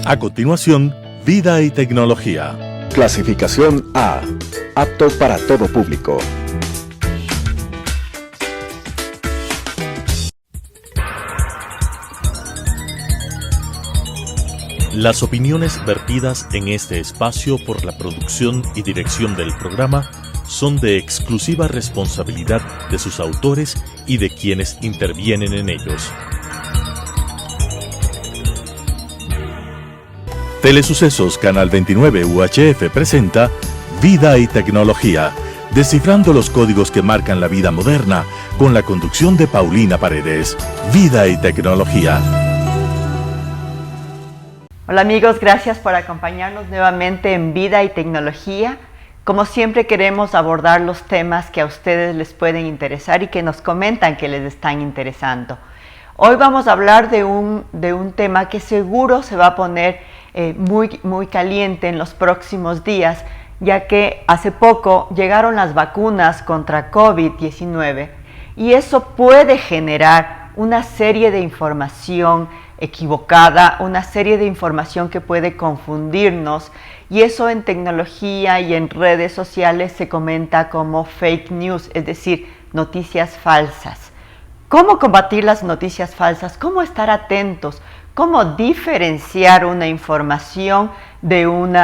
A continuación, Vida y Tecnología. Clasificación A. Apto para todo público. Las opiniones vertidas en este espacio por la producción y dirección del programa son de exclusiva responsabilidad de sus autores y de quienes intervienen en ellos. Telesucesos Canal 29 UHF presenta Vida y Tecnología, descifrando los códigos que marcan la vida moderna, con la conducción de Paulina Paredes. Vida y Tecnología. Hola amigos, gracias por acompañarnos nuevamente en Vida y Tecnología. Como siempre queremos abordar los temas que a ustedes les pueden interesar y que nos comentan que les están interesando. Hoy vamos a hablar de un tema que seguro se va a poner muy caliente en los próximos días, ya que hace poco llegaron las vacunas contra COVID-19 y eso puede generar una serie de información equivocada, una serie de información que puede confundirnos, y eso en tecnología y en redes sociales se comenta como fake news, es decir, noticias falsas. ¿Cómo combatir las noticias falsas? ¿Cómo estar atentos? ¿Cómo diferenciar una información de un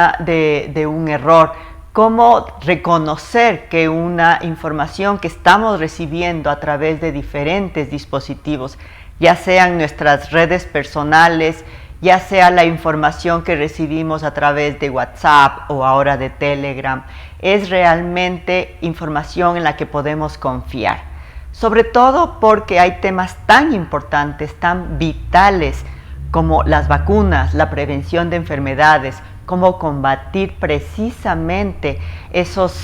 error? ¿Cómo reconocer que una información que estamos recibiendo a través de diferentes dispositivos, ya sean nuestras redes personales, ya sea la información que recibimos a través de WhatsApp o ahora de Telegram, es realmente información en la que podemos confiar? Sobre todo porque hay temas tan importantes, tan vitales, como las vacunas, la prevención de enfermedades, cómo combatir precisamente esa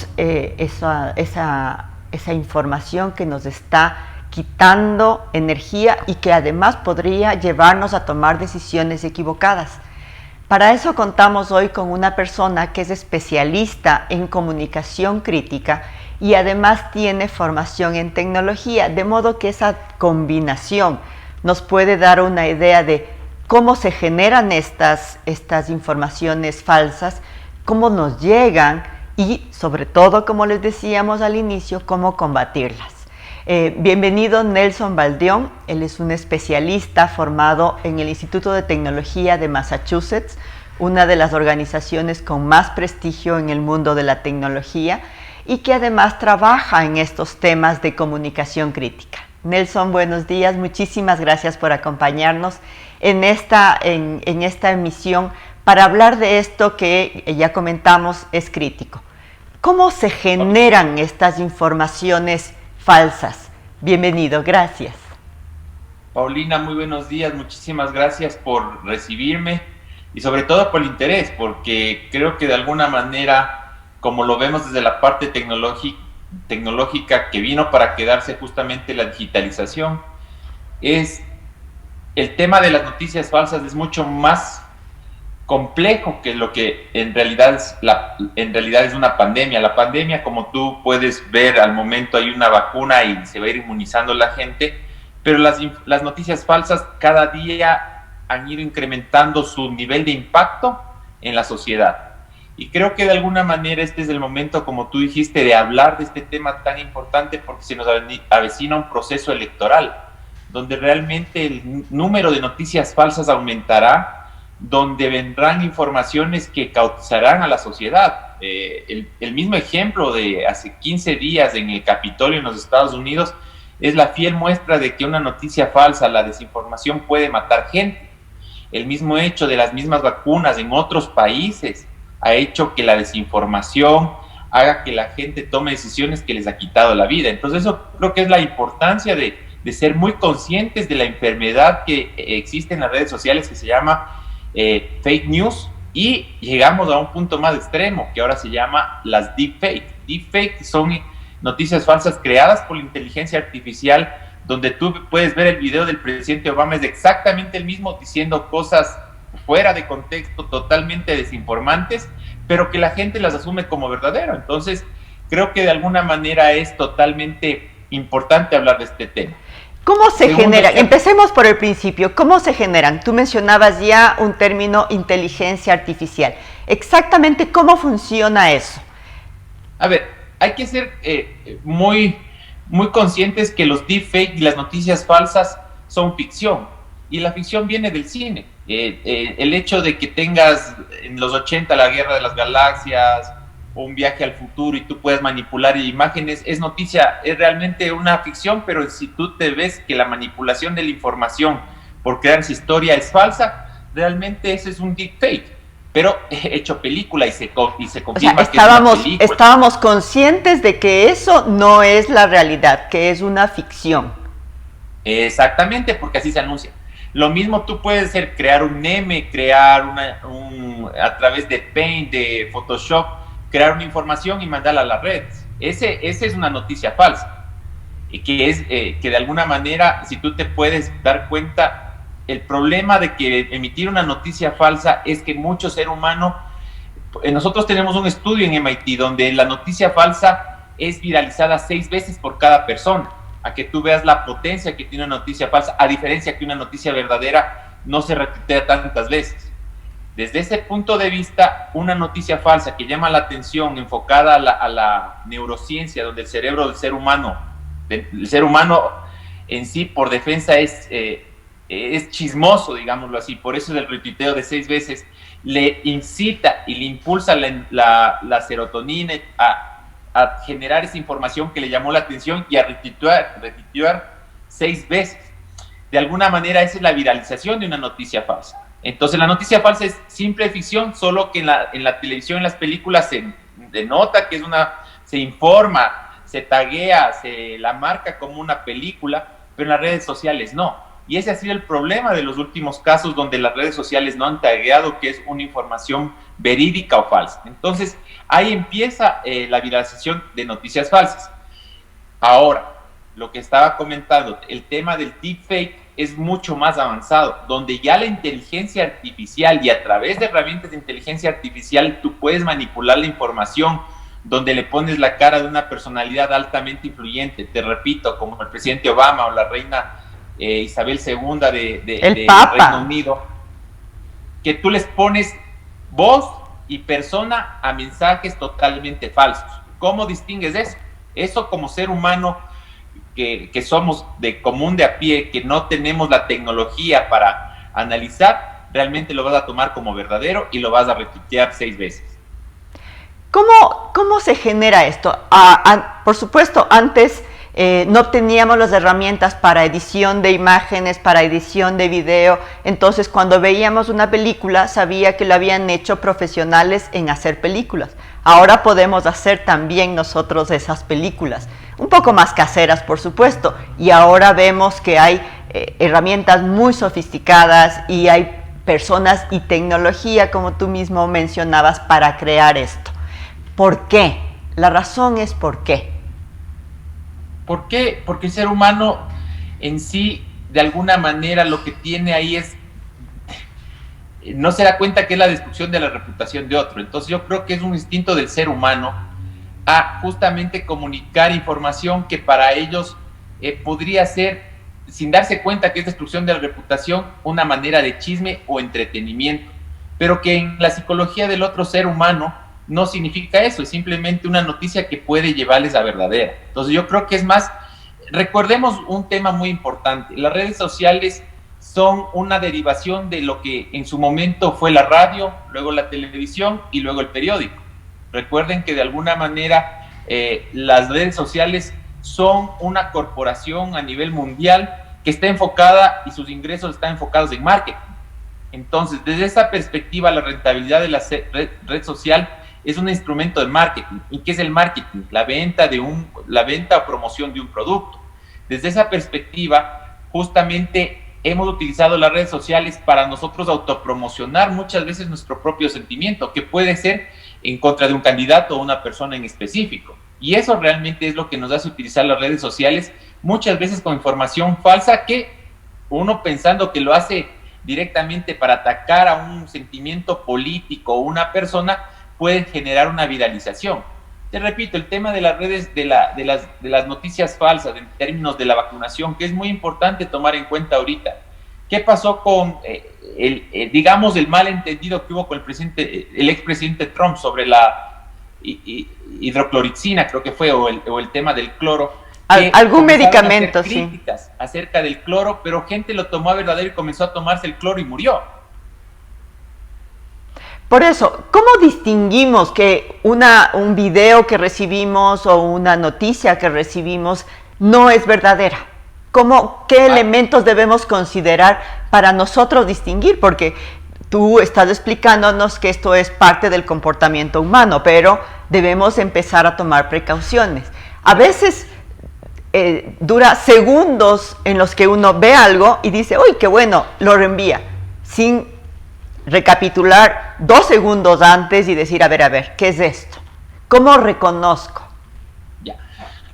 información que nos está quitando energía y que además podría llevarnos a tomar decisiones equivocadas. Para eso contamos hoy con una persona que es especialista en comunicación crítica y además tiene formación en tecnología, de modo que esa combinación nos puede dar una idea de cómo se generan estas informaciones falsas, cómo nos llegan y, sobre todo, como les decíamos al inicio, cómo combatirlas. Bienvenido Nelson Baldeón. Él es un especialista formado en el Instituto de Tecnología de Massachusetts, una de las organizaciones con más prestigio en el mundo de la tecnología, y que además trabaja en estos temas de comunicación crítica. Nelson, buenos días. Muchísimas gracias por acompañarnos en esta emisión para hablar de esto que ya comentamos es crítico. ¿Cómo se generan estas informaciones falsas? Bienvenido, gracias. Paulina, muy buenos días. Muchísimas gracias por recibirme y sobre todo por el interés, porque creo que de alguna manera, como lo vemos desde la parte tecnológica que vino para quedarse, justamente la digitalización, el tema de las noticias falsas es mucho más complejo que lo que en realidad es una pandemia. La pandemia, como tú puedes ver, al momento hay una vacuna y se va a ir inmunizando la gente, pero las noticias falsas cada día han ido incrementando su nivel de impacto en la sociedad. Y creo que de alguna manera este es el momento, como tú dijiste, de hablar de este tema tan importante, porque se nos avecina un proceso electoral, donde realmente el número de noticias falsas aumentará, donde vendrán informaciones que cautizarán a la sociedad. El mismo ejemplo de hace 15 días en el Capitolio en los Estados Unidos es la fiel muestra de que una noticia falsa, la desinformación, puede matar gente. El mismo hecho de las mismas vacunas en otros países ha hecho que la desinformación haga que la gente tome decisiones que les ha quitado la vida. Entonces eso creo que es la importancia de ser muy conscientes de la enfermedad que existe en las redes sociales, que se llama fake news, y llegamos a un punto más extremo que ahora se llama las deepfake. Deepfake son noticias falsas creadas por la inteligencia artificial, donde tú puedes ver el video del presidente Obama, es exactamente el mismo, diciendo cosas fuera de contexto, totalmente desinformantes, pero que la gente las asume como verdadero. Entonces creo que de alguna manera es totalmente importante hablar de este tema. ¿Cómo se Segundo genera? ejemplo. Empecemos por el principio. ¿Cómo se generan? Tú mencionabas ya un término, inteligencia artificial. Exactamente, ¿cómo funciona eso? A ver, hay que ser muy, muy conscientes que los deepfakes y las noticias falsas son ficción. Y la ficción viene del cine. El hecho de que tengas en los 80 la Guerra de las Galaxias o un viaje al futuro y tú puedes manipular imágenes, es noticia, es realmente una ficción, pero si tú te ves que la manipulación de la información por crear esa historia es falsa, realmente ese es un deepfake, pero hecho película y se confirma que es una película. Estábamos conscientes de que eso no es la realidad, que es una ficción. Exactamente, porque así se anuncia. Lo mismo tú puedes crear un meme, crear a través de Paint, de Photoshop, crear una información y mandarla a las redes. Ese es una noticia falsa. Y que de alguna manera, si tú te puedes dar cuenta, el problema de que emitir una noticia falsa es que mucho ser humano, nosotros tenemos un estudio en MIT donde la noticia falsa es viralizada 6 veces por cada persona. A que tú veas la potencia que tiene una noticia falsa, a diferencia que una noticia verdadera no se retuitea tantas veces. Desde ese punto de vista, una noticia falsa que llama la atención, enfocada a la neurociencia, donde el cerebro del ser humano en sí, por defensa, es chismoso, digámoslo así, por eso es el retuiteo de 6 veces, le incita y le impulsa la serotonina a generar esa información que le llamó la atención y a retuitear 6 veces. De alguna manera, esa es la viralización de una noticia falsa. Entonces, la noticia falsa es simple ficción, solo que en la televisión, en las películas, se denota que se informa, se taguea, se la marca como una película, pero en las redes sociales no. Y ese ha sido el problema de los últimos casos donde las redes sociales no han tagueado que es una información verídica o falsa. Entonces, ahí empieza la viralización de noticias falsas. Ahora, lo que estaba comentando, el tema del deepfake es mucho más avanzado, donde ya la inteligencia artificial y a través de herramientas de inteligencia artificial tú puedes manipular la información, donde le pones la cara de una personalidad altamente influyente, te repito, como el presidente Obama o la reina Isabel II de Reino Unido, que tú les pones voz y persona a mensajes totalmente falsos. ¿Cómo distingues eso? Eso como ser humano que somos de común de a pie, que no tenemos la tecnología para analizar, realmente lo vas a tomar como verdadero y lo vas a retuitear 6 veces. ¿Cómo se genera esto? Por supuesto, antes no teníamos las herramientas para edición de imágenes, para edición de video, entonces cuando veíamos una película sabía que lo habían hecho profesionales en hacer películas. Ahora podemos hacer también nosotros esas películas, un poco más caseras por supuesto, y ahora vemos que hay herramientas muy sofisticadas y hay personas y tecnología, como tú mismo mencionabas, para crear esto. ¿Por qué? La razón es ¿por qué? ¿Por qué? Porque el ser humano en sí, de alguna manera, lo que tiene ahí es, no se da cuenta que es la destrucción de la reputación de otro. Entonces yo creo que es un instinto del ser humano a justamente comunicar información que para ellos podría ser, sin darse cuenta que es destrucción de la reputación, una manera de chisme o entretenimiento, pero que en la psicología del otro ser humano no significa eso, es simplemente una noticia que puede llevarles a verdadera. Entonces yo creo que es más, recordemos un tema muy importante, las redes sociales son una derivación de lo que en su momento fue la radio, luego la televisión y luego el periódico. Recuerden que de alguna manera las redes sociales son una corporación a nivel mundial que está enfocada y sus ingresos están enfocados en marketing. Entonces, desde esa perspectiva, la rentabilidad de la red social es un instrumento de marketing. ¿Y qué es el marketing? La venta o promoción de un producto. Desde esa perspectiva, justamente hemos utilizado las redes sociales para nosotros autopromocionar muchas veces nuestro propio sentimiento, que puede ser en contra de un candidato o una persona en específico. Y eso realmente es lo que nos hace utilizar las redes sociales, muchas veces con información falsa que uno pensando que lo hace directamente para atacar a un sentimiento político o una persona, puede generar una viralización. Te repito, el tema de las redes, de las noticias falsas en términos de la vacunación, que es muy importante tomar en cuenta ahorita. ¿Qué pasó con, digamos, el malentendido que hubo con el expresidente Trump sobre la hidrocloricina, creo que fue, o el tema del cloro? Algún medicamento, sí. Críticas acerca del cloro, pero gente lo tomó a verdadero y comenzó a tomarse el cloro y murió. Por eso, ¿cómo distinguimos que un video que recibimos o una noticia que recibimos no es verdadera? ¿Qué elementos debemos considerar para nosotros distinguir? Porque tú estás explicándonos que esto es parte del comportamiento humano, pero debemos empezar a tomar precauciones. A veces dura segundos en los que uno ve algo y dice, ¡uy, qué bueno!, lo reenvía, sin recapitular 2 segundos antes y decir, a ver, ¿qué es esto? ¿Cómo reconozco? Ya.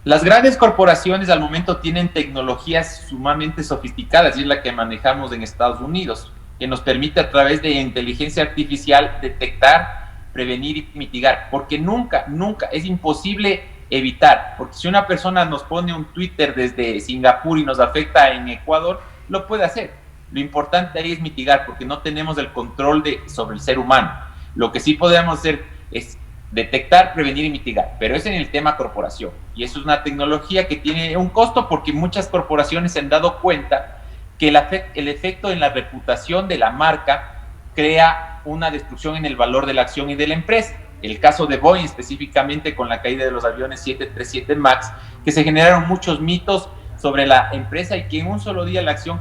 Las grandes corporaciones al momento tienen tecnologías sumamente sofisticadas, y es la que manejamos en Estados Unidos, que nos permite a través de inteligencia artificial detectar, prevenir y mitigar, porque nunca es imposible evitar, porque si una persona nos pone un Twitter desde Singapur y nos afecta en Ecuador, lo puede hacer. Lo importante ahí es mitigar, porque no tenemos el control sobre el ser humano. Lo que sí podemos hacer es detectar, prevenir y mitigar, pero es en el tema corporación. Y eso es una tecnología que tiene un costo, porque muchas corporaciones se han dado cuenta que el efecto en la reputación de la marca crea una destrucción en el valor de la acción y de la empresa. El caso de Boeing, específicamente con la caída de los aviones 737 MAX, que se generaron muchos mitos sobre la empresa y que en un solo día la acción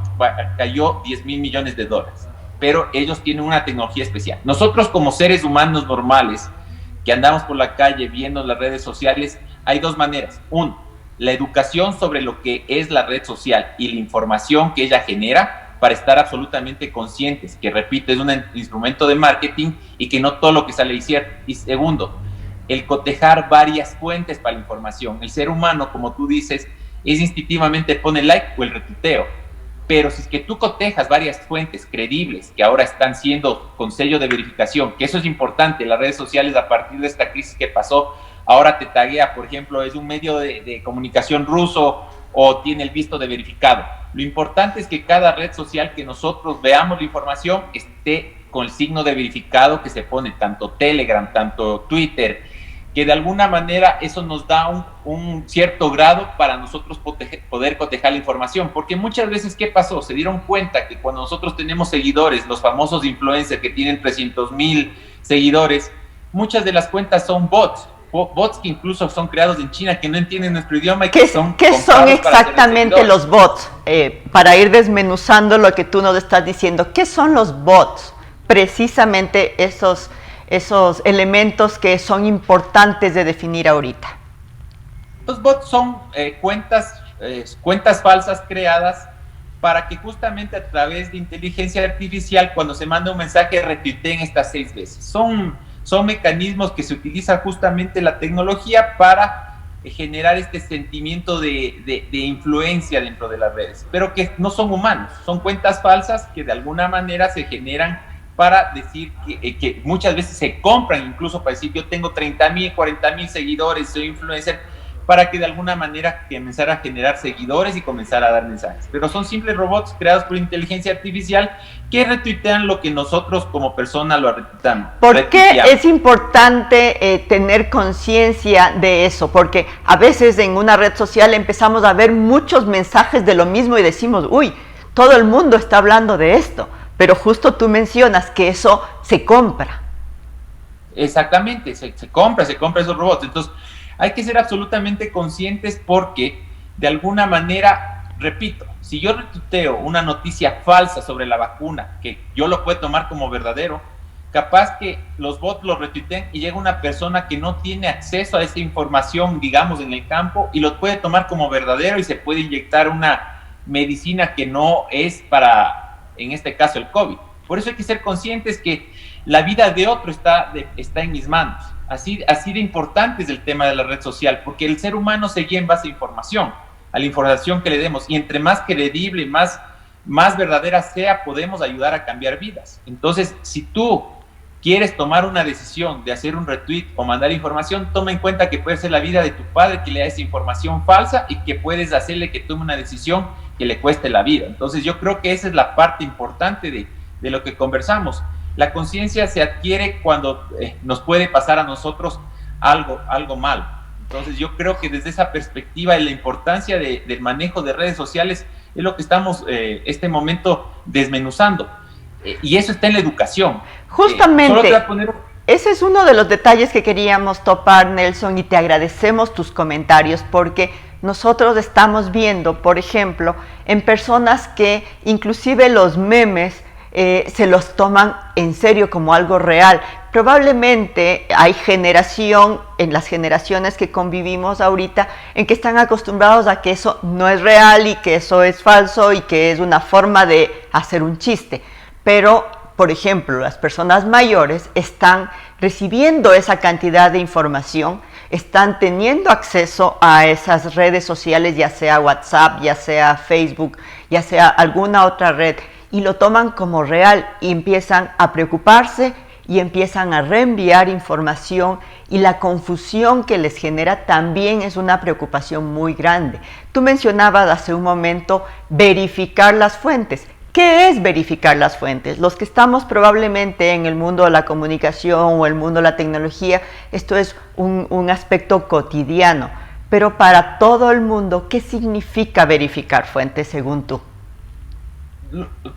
cayó $10,000 millones. Pero ellos tienen una tecnología especial. Nosotros, como seres humanos normales que andamos por la calle viendo las redes sociales, hay 2 maneras. Uno, la educación sobre lo que es la red social y la información que ella genera, para estar absolutamente conscientes, que repito, es un instrumento de marketing y que no todo lo que sale es cierto. Y segundo, el cotejar varias fuentes para la información. El ser humano, como tú dices, es instintivamente pone el like o el retuiteo, pero si es que tú cotejas varias fuentes creíbles que ahora están siendo con sello de verificación, que eso es importante, las redes sociales a partir de esta crisis que pasó, ahora te taguea, por ejemplo, es un medio de comunicación ruso o tiene el visto de verificado. Lo importante es que cada red social que nosotros veamos la información esté con el signo de verificado que se pone, tanto Telegram, tanto Twitter, que de alguna manera eso nos da un cierto grado para nosotros poder cotejar la información, porque muchas veces, ¿qué pasó? Se dieron cuenta que cuando nosotros tenemos seguidores, los famosos influencers que tienen 300,000 seguidores, muchas de las cuentas son bots que incluso son creados en China, que no entienden nuestro idioma. Y ¿Qué son exactamente los bots? Para ir desmenuzando lo que tú nos estás diciendo, ¿qué son los bots? Precisamente esos elementos que son importantes de definir ahorita. Los bots son cuentas falsas creadas para que justamente a través de inteligencia artificial, cuando se manda un mensaje, retuiteen estas 6 veces. Son mecanismos que se utiliza justamente la tecnología para generar este sentimiento de influencia dentro de las redes, pero que no son humanos, son cuentas falsas que de alguna manera se generan para decir que muchas veces se compran, incluso para decir yo tengo 30,000, 40,000 seguidores, soy influencer, para que de alguna manera comenzar a generar seguidores y comenzar a dar mensajes. Pero son simples robots creados por inteligencia artificial que retuitean lo que nosotros como persona lo retuiteamos. ¿Por qué es importante tener conciencia de eso? Porque a veces en una red social empezamos a ver muchos mensajes de lo mismo y decimos, uy, todo el mundo está hablando de esto. Pero justo tú mencionas que eso se compra. Exactamente, se compra esos robots. Entonces, hay que ser absolutamente conscientes porque, de alguna manera, repito, si yo retuiteo una noticia falsa sobre la vacuna, que yo lo puedo tomar como verdadero, capaz que los bots lo retuiteen y llega una persona que no tiene acceso a esa información, digamos, en el campo, y lo puede tomar como verdadero y se puede inyectar una medicina que no es para, en este caso, el COVID. Por eso hay que ser conscientes que la vida de otro está en mis manos. Así de importante es el tema de la red social, porque el ser humano se guía en base a información, a la información que le demos, y entre más creíble, más verdadera sea, podemos ayudar a cambiar vidas. Entonces, si tú quieres tomar una decisión de hacer un retweet o mandar información, toma en cuenta que puede ser la vida de tu padre que le da esa información falsa y que puedes hacerle que tome una decisión que le cueste la vida. Entonces yo creo que esa es la parte importante de lo que conversamos. La conciencia se adquiere cuando nos puede pasar a nosotros algo mal. Entonces yo creo que desde esa perspectiva y la importancia del manejo de redes sociales es lo que estamos este momento desmenuzando. Y eso está en la educación. Justamente, ese es uno de los detalles que queríamos topar, Nelson, y te agradecemos tus comentarios, porque nosotros estamos viendo, por ejemplo, en personas que inclusive los memes se los toman en serio como algo real. Probablemente hay en las generaciones que convivimos ahorita, en que están acostumbrados a que eso no es real y que eso es falso y que es una forma de hacer un chiste. Pero, por ejemplo, las personas mayores están recibiendo esa cantidad de información, están teniendo acceso a esas redes sociales, ya sea WhatsApp, ya sea Facebook, ya sea alguna otra red, y lo toman como real y empiezan a preocuparse y empiezan a reenviar información, y la confusión que les genera también es una preocupación muy grande. Tú mencionabas hace un momento verificar las fuentes. ¿Qué es verificar las fuentes? Los que estamos probablemente en el mundo de la comunicación o el mundo de la tecnología, esto es un aspecto cotidiano. Pero para todo el mundo, ¿qué significa verificar fuentes según tú?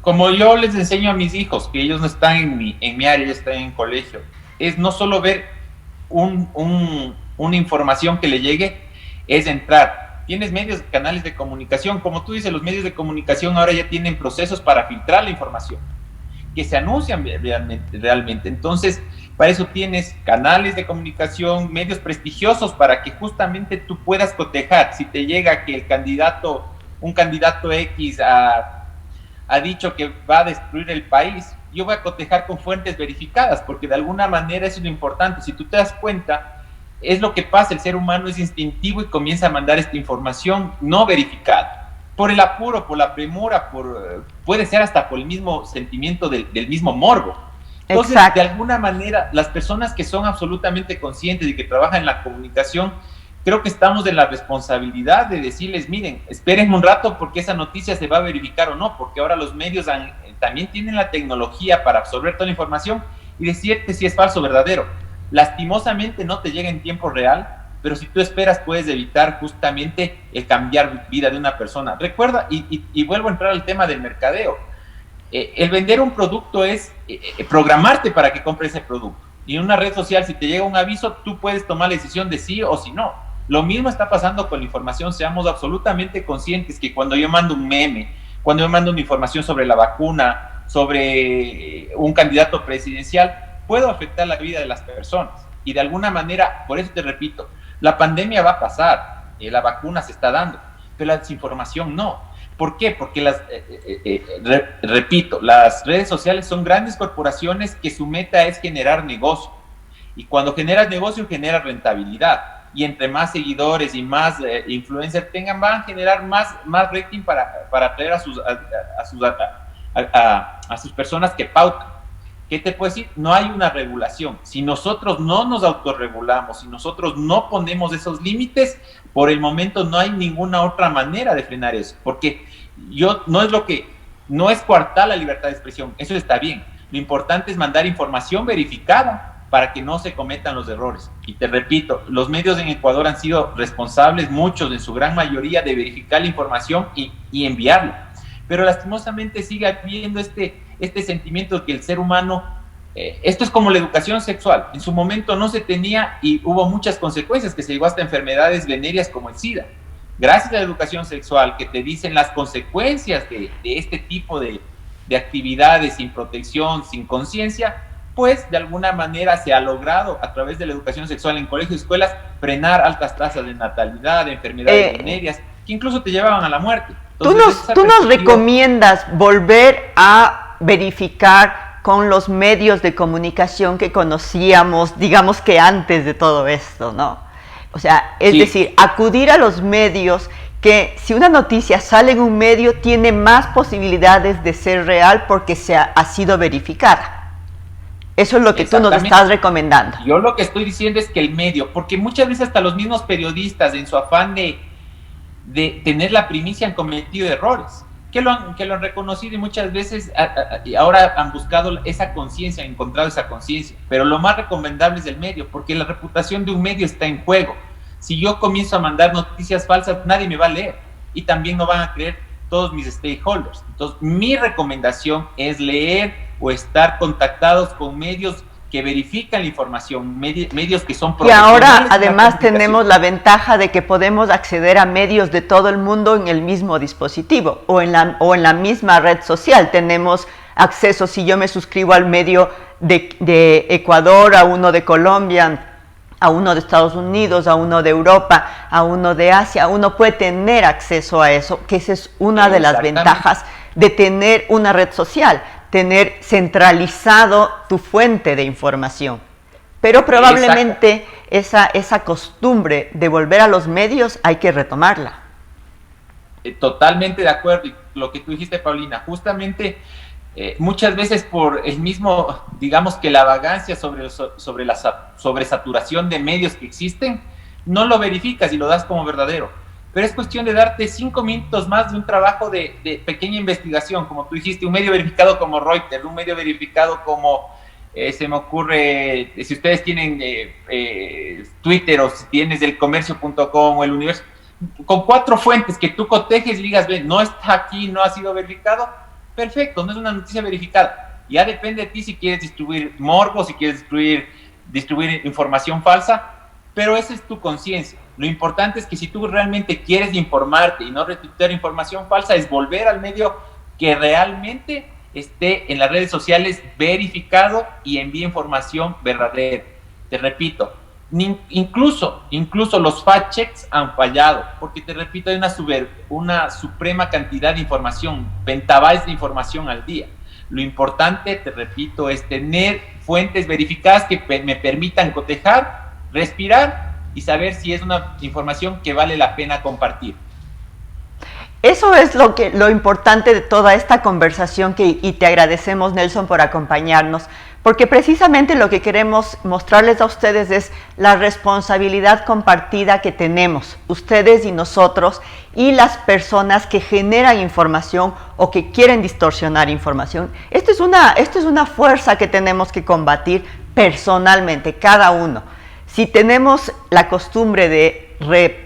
Como yo les enseño a mis hijos, que ellos no están en mi área, están en colegio, es no solo ver una información que le llegue, es entrar. Tienes medios, canales de comunicación, como tú dices, los medios de comunicación ahora ya tienen procesos para filtrar la información, que se anuncian realmente. Entonces, para eso tienes canales de comunicación, medios prestigiosos, para que justamente tú puedas cotejar. Si te llega que un candidato X ha dicho que va a destruir el país, yo voy a cotejar con fuentes verificadas, porque de alguna manera eso es lo importante. Si tú te das cuenta, es lo que pasa, el ser humano es instintivo y comienza a mandar esta información no verificada, por el apuro, por la premura, puede ser hasta por el mismo sentimiento del mismo morbo. Entonces, exacto, de alguna manera, las personas que son absolutamente conscientes y que trabajan en la comunicación, creo que estamos en la responsabilidad de decirles, miren, esperen un rato porque esa noticia se va a verificar o no, porque ahora los medios también tienen la tecnología para absorber toda la información y decirte si es falso o verdadero. Lastimosamente no te llega en tiempo real, pero si tú esperas puedes evitar justamente el cambiar vida de una persona. Recuerda, y vuelvo a entrar al tema del mercadeo, el vender un producto es programarte para que compres ese producto. Y en una red social, si te llega un aviso, tú puedes tomar la decisión de sí o si no. Lo mismo está pasando con la información. Seamos absolutamente conscientes que cuando yo mando un meme, cuando yo mando una información sobre la vacuna, sobre un candidato presidencial, puedo afectar la vida de las personas. Y de alguna manera, por eso te repito, la pandemia va a pasar, la vacuna se está dando, pero la desinformación no. ¿Por qué? Porque repito, las redes sociales son grandes corporaciones que su meta es generar negocio. Y cuando generas negocio, generas rentabilidad. Y entre más seguidores y más influencers tengan, van a generar más rating para atraer a sus personas que pautan. ¿Qué te puedo decir? No hay una regulación. Si nosotros no nos autorregulamos, si nosotros no ponemos esos límites, por el momento no hay ninguna otra manera de frenar eso. Porque no es coartar la libertad de expresión, eso está bien. Lo importante es mandar información verificada para que no se cometan los errores. Y te repito, los medios en Ecuador han sido responsables, muchos, en su gran mayoría, de verificar la información y enviarla. Pero lastimosamente sigue habiendo este sentimiento de que el ser humano, esto es como la educación sexual, en su momento no se tenía y hubo muchas consecuencias, que se llegó hasta enfermedades venéreas como el SIDA. Gracias a la educación sexual, que te dicen las consecuencias de este tipo de actividades sin protección, sin conciencia, pues de alguna manera se ha logrado a través de la educación sexual en colegios y escuelas frenar altas tasas de natalidad, de enfermedades venéreas, que incluso te llevaban a la muerte. Entonces, ¿Tú nos recomiendas volver a verificar con los medios de comunicación que conocíamos, digamos que antes de todo esto, ¿no? O sea, es decir, acudir a los medios, que si una noticia sale en un medio tiene más posibilidades de ser real porque ha sido verificada. Eso es lo que tú nos estás recomendando. Yo lo que estoy diciendo es que el medio, porque muchas veces hasta los mismos periodistas, en su afán de tener la primicia, han cometido errores, que lo han reconocido, y muchas veces ahora han buscado esa conciencia, han encontrado esa conciencia. Pero lo más recomendable es el medio, porque la reputación de un medio está en juego. Si yo comienzo a mandar noticias falsas, nadie me va a leer, y también no van a creer todos mis stakeholders. Entonces, mi recomendación es leer o estar contactados con medios que verifican la información, medios que son profesionales. Y ahora además tenemos la ventaja de que podemos acceder a medios de todo el mundo en el mismo dispositivo o en la misma red social. Tenemos acceso, si yo me suscribo al medio de Ecuador, a uno de Colombia, a uno de Estados Unidos, a uno de Europa, a uno de Asia, uno puede tener acceso a eso, que esa es una de las ventajas de tener una red social, tener centralizado tu fuente de información. Pero probablemente esa costumbre de volver a los medios hay que retomarla. Totalmente de acuerdo, y lo que tú dijiste, Paulina, justamente muchas veces por el mismo, digamos que la vagancia sobre la sobresaturación de medios que existen, no lo verificas y lo das como verdadero. Pero es cuestión de darte 5 minutos más de un trabajo de pequeña investigación, como tú dijiste, un medio verificado como Reuters, un medio verificado como, se me ocurre, si ustedes tienen Twitter, o si tienes el comercio.com o el Universo, con 4 fuentes que tú cotejes y digas, ven, no está aquí, no ha sido verificado, perfecto, no es una noticia verificada. Ya depende de ti si quieres distribuir morbo, si quieres distribuir información falsa, pero esa es tu conciencia. Lo importante es que si tú realmente quieres informarte y no retuitear información falsa, es volver al medio que realmente esté en las redes sociales verificado y envíe información verdadera. Te repito, incluso los fact-checks han fallado, porque te repito, hay una suprema cantidad de información, petabytes de información al día. Lo importante, te repito, es tener fuentes verificadas que me permitan cotejar, respirar y saber si es una información que vale la pena compartir. Eso es lo importante de toda esta conversación, y te agradecemos, Nelson, por acompañarnos, porque precisamente lo que queremos mostrarles a ustedes es la responsabilidad compartida que tenemos, ustedes y nosotros, y las personas que generan información o que quieren distorsionar información. Esto es una fuerza que tenemos que combatir personalmente, cada uno. Si tenemos la costumbre de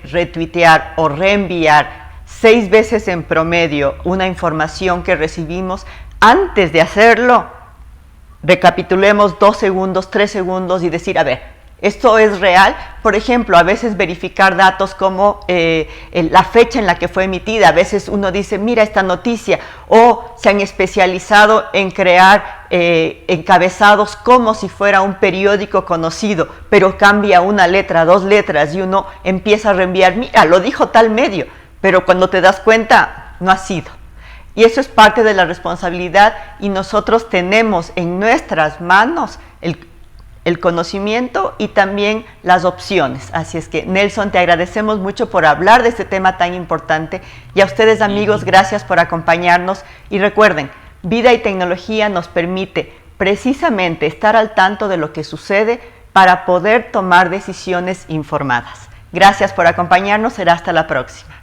retuitear o reenviar 6 veces en promedio una información que recibimos, antes de hacerlo, recapitulemos 2 segundos, 3 segundos y decir, a ver, ¿esto es real? Por ejemplo, a veces verificar datos como la fecha en la que fue emitida. A veces uno dice, mira esta noticia, o se han especializado en crear encabezados como si fuera un periódico conocido, pero cambia una letra, 2 letras, y uno empieza a reenviar, mira, lo dijo tal medio, pero cuando te das cuenta, no ha sido. Y eso es parte de la responsabilidad, y nosotros tenemos en nuestras manos el conocimiento y también las opciones. Así es que, Nelson, te agradecemos mucho por hablar de este tema tan importante, y a ustedes, amigos, gracias por acompañarnos. Y recuerden, Vida y Tecnología nos permite precisamente estar al tanto de lo que sucede para poder tomar decisiones informadas. Gracias por acompañarnos, será hasta la próxima.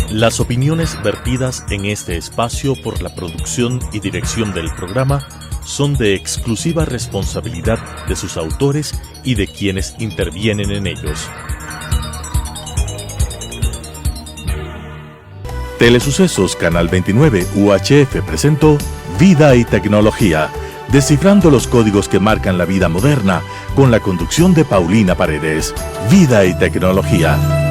Las opiniones vertidas en este espacio por la producción y dirección del programa son de exclusiva responsabilidad de sus autores y de quienes intervienen en ellos. Telesucesos Canal 29 UHF presentó Vida y Tecnología, descifrando los códigos que marcan la vida moderna, con la conducción de Paulina Paredes. Vida y Tecnología.